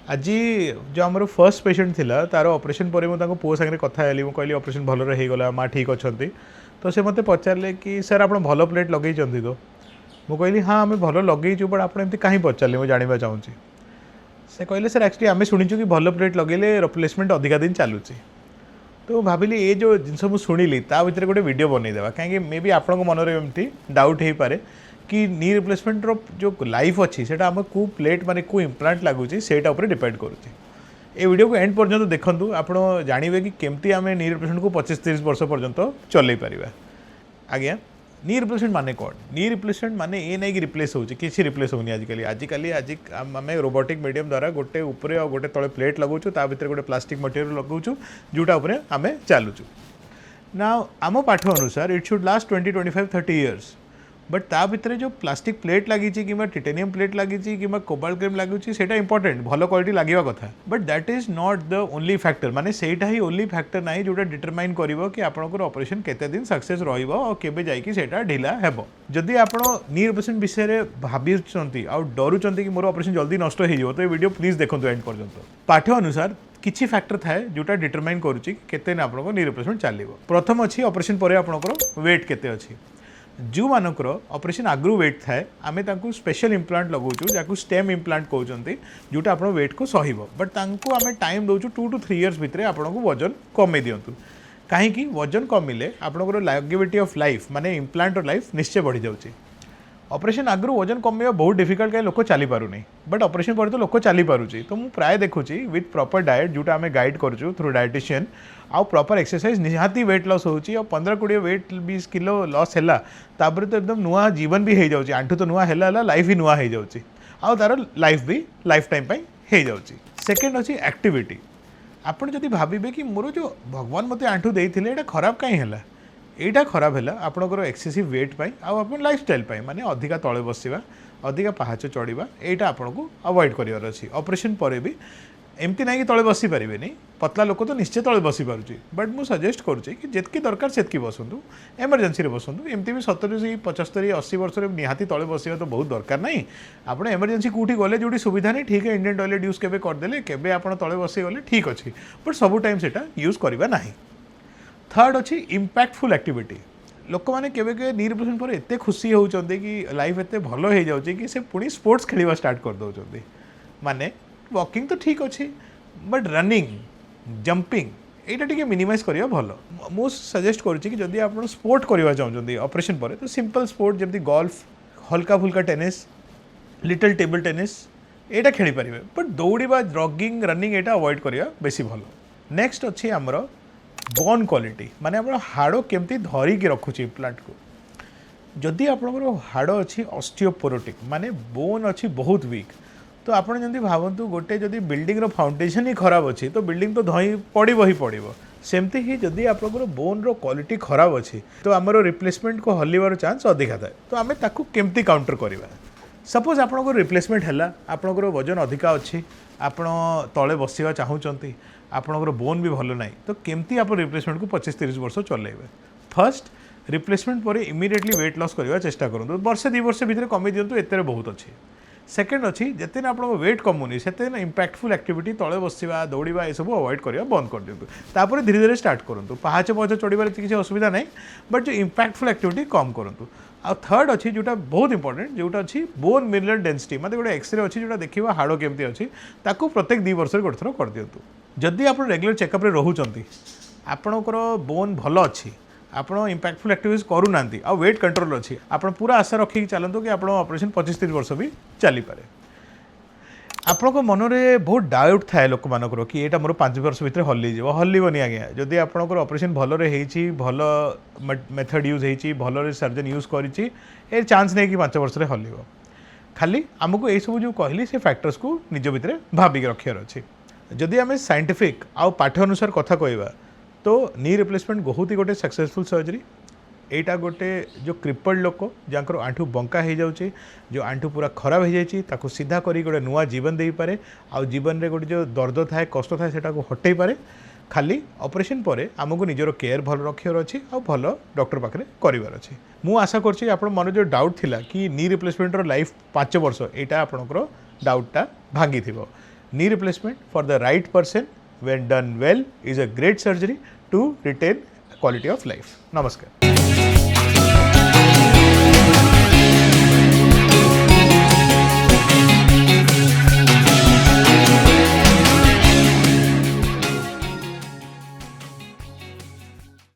आज जो आम फर्स्ट पेशेंट थिला तार ऑपरेशन पर मुझे पुओ सागर कथा हेली कहली ऑपरेशन भल होगला माँ ठीक अच्छा तो से मत पचारे कि सर आप भल प्लेट लगे तो मुझे कहली हाँ आम भल लगे बट आप एमती कहीं पचारे मुझे जानवा चाहूँगी से कहले सर एक्चुअली आम शुणीचु कि भल प्लेट लगे रिप्लेसमेंट अधिका दिन चलुची तो भाविली ये जो जिनस मुझे शुणिली भितर गोटे वीडियो बनईदेवा कहीं मे बी आपण मनरे एमती डाउट हो पारे कि नी रिप्लेसमेंट जो लाइफ अच्छी से आम को प्लेट माने को इम्प्लांट लगुच से डिपेंड करुच्ची ये वीडियो को एंड पर्यंत देखूँ आप जानवे कि केमती आम नी रिप्लेसमेंट को 25-30 वर्ष पर्यंत चल पार आज्ञा नी रिप्लेसमेंट माने कौन नी रिप्लेसमेंट माने ये नहीं कि रिप्लेस हो किसी रिप्लेस होनी आजिकल आम रोबोटिक मीडियम द्वारा गोटे ऊपर और गोटे तले प्लेट लगुचु ता भीतर गोटे प्लास्टिक मटेरियल लगुचु जोटा उपरे आम चलुचु ना आम पाठ अनुसार it should last 20-25-30 years but ता भितर जो प्लास्टिक प्लेट लगी कि टिटेनियम प्लेट लगी कि कोबाल्ट क्रीम लगुच से इंपोर्टेंट भल क्वालिटी लगे कथा but that is not the only factor माने सेटा ही ओनली फैक्टर ना जोटा डिटरमाइन करिवो कि आपनकर ऑपरेशन केते दिन सक्सेस रहिबो और केबे जाइकी सेटा ढिला हेबो जदि आपण नी रिप्लेसमेंट विषय रे भाबिचंती आ डरुचंती कि मोर ऑपरेशन जल्दी नष्ट हो जिवो तो ये वीडियो प्लीज देखंतु एंड पर्यंत पाठ अनुसार किछि फैक्टर थाए जोटा डिटरमाइन करूची केते दिन आपनको नी रिप्लेसमेंट चलिबो प्रथम अछि ऑपरेशन परे आपनकर वेट केते अछि जो मानकर ऑपरेशन आगु वेट थाए आम स्पेशल इम्प्लांट लगौचु जहाँ स्टेम इम्प्लांट कहते जोटा आप वेट को सहब बट आम टाइम दौचु 2 to 3 इयर्स भितर आपको वजन कमे दिंतु कहीं वजन कमिले आपंकर लॉन्गेविटी ऑफ लाइफ माने इम्प्लांट लाइफ निश्चय बढ़ी जाऊँगी ऑपरेशन आगु वजन कमेवा बहुत डिफिकल्ट कहीं लोक चली पारुनी बट ऑपरेशन पर तो लोक चली पारुची तो मुझे प्राय देखुची विथ प्रॉपर डाएट जोटा आम गाइड करूँ थ्रू डायटिशियन आउ प्रॉपर एक्सरसाइज निहाती वेट लॉस होची और 15-20 वेट 20 किलो लॉस है तापर तो एकदम नुआ जीवन भी हो जाऊँगी आंठू तो नुआ है लाइफ भी नुआ हो जाऊँगी आउ तार लाइफ भी लाइफ टाइम हो जाऊँगी सेकेंड अच्छी एक्टिविटी आपड़ जदि भावे कि मोर जो भगवान मत आंठू देते ये खराब कहीं है यहाँ खराब है आपंकर एक्सेसिव वेट पाई आप लाइफस्टाइल माने अधिका तले बसवा अधिका पहाच चढ़ा यहाँ आपको अवॉइड करार अच्छी ऑपरेशन पर भी एमती ना कि तले बसी पारे पतला लोक तो निश्चय तले बसी पार्टी बट मुझे सजेस्ट करुँचे कि जितकी दरकार से बसतु एमरजेंसी बसतु एमती भी 70-75-80 वर्ष निहाती तले बसवा तो बहुत दरकार नहीं आप एमरजेंसी कौटी गले जो सुविधा नहीं ठीक है इंडियन टॉयलेट यूज केबे करदेले केबे आप तले बसी गले ठीक अच्छे बट सबू टाइम से यूज करवा ना थर्ड अच्छी इम्पैक्टफुल एक्टिविटी लोक मैंने केवे नी रिप्लेसमेंट पर एत खुशी होती कि लाइफ एत भल हो जाऊँगी कि से पुणी स्पोर्ट्स खेलवा स्टार्ट कर दौरान माने वॉकिंग तो ठीक अच्छे बट रनिंग जंपिंग यहाँ टी मिनिमाइज करा भल मुझे सजेस्ट करुँची कि जदि आप स्पोर्ट करवा चाहते ऑपरेशन पर तो सिंपल स्पोर्ट जमी गोल्फ हल्का फुल्का टेनिस लिटिल टेबल टेनिस यहाँ खेली पारे बट दौड़ा जॉगिंग रनिंग यहाँ अवॉइड करा बेसी भल नेक्स्ट अच्छी आमर बोन क्वालिटी माने आप हाड़ केमती धरिकी रखुची इम्प्लांट को जदि आप हाड़ अच्छी ऑस्टियोपोरोटिक माने बोन अच्छी बहुत वीक तो आपड़ जब भावतु गोटे जदि बिल्डिंग रो फाउंडेशन ही खराब अच्छी तो बिल्डिंग तो धई पड़ो ही पड़ो सेमती ही जदि आप बोन रो क्वालिटी खराब अच्छी तो आमर रिप्लेसमेंट को हलिबार चांस अधिका थाए तो आम ताकू केमती काउंटर करवा सपोज आपंकर रिप्लेसमेंट है आपंकर वजन अधिका अच्छी आपण तले बसवा चाहूँगी आपंकर बोन भी भल ना तो केमती आप रिप्लेसमेंट को 25-30 वर्ष चलेबे फर्स्ट रिप्लेसमेंट पर इमिडिएटली वेट लॉस करने चेष्टा करूँ वर्षे 2 वर्ष भितर कमी दिंतु एत बहुत अच्छे सेकेंड अच्छी जिते आप वेट कमुनी से इम्पैक्टफुल एक्टिविटी तले बसवा दौड़ा ये सब अवॉइड करवा बंद कर दिंतु तापर धीरे धीरे स्टार्ट करूँ पहाच पहाच चढ़ार किसी असुविधा नहीं बट जो इम्पैक्टफुल एक्टिविटी कम करूँ आ थर्ड अच्छी जोटा बहुत इंपोर्टेंट जोटा अच्छी बोन मिनरल डेंसिटी मतलब गोटे एक्सरे अच्छी जोटा देखा हाड़ केमती अच्छी ताकू प्रत्येक 2 वर्ष गोटे थर कर दिंतु जदि आप रेगुलर चेकअप रोचंती आपणकर बोन भल अच्छी आप इम्पैक्टफुल एक्टिविटीज करूना आ वेट कंट्रोल अच्छी आप पूरा आशा रखिकी चलतु कि आप ऑपरेशन 25-30 वर्ष भी चली पारे आपण मन में बहुत डाउट थाए लोक मानकर कि यहाँ मोर 5 वर्ष भितर हल्लनी आज्ञा जदि आपंकर ऑपरेशन भल भल मेथड यूज होती भल सर्जन यूज कर चांस नहीं कि 5 वर्ष हल्ल खाली आमको यही सब जो कहली से फैक्टर्स को निज भितर भाविक रखार अच्छे जदि आम साइंटिफिक आउ पाठ अनुसार कथा कहवा तो नी रिप्लेसमेंट बहुत ही गोटे सक्सेसफुल सर्जरी यहाँ गोटे जो क्रिपल्ड लोक जहाँ आंठू बंका हो जाऊँगी जो आंठू पूरा खराब हो जाए सीधा कर गोटे नुआ जीवन दे पारे आ जीवन में गोटे जो दर्द थाए कष्ट थाए से हटई पारे खाली ऑपरेशन पर आमको निजर केयर भल रखार अच्छी आ भल डॉक्टर पाखे करार अच्छे मु आशा करछि आपण मन जो डाउट थिला कि नी रिप्लेसमेंट लाइफ 5 वर्ष यहाँ आपणकर डाउटा भांगी knee replacement for the right person when done well is a great surgery to retain quality of life. Namaskar.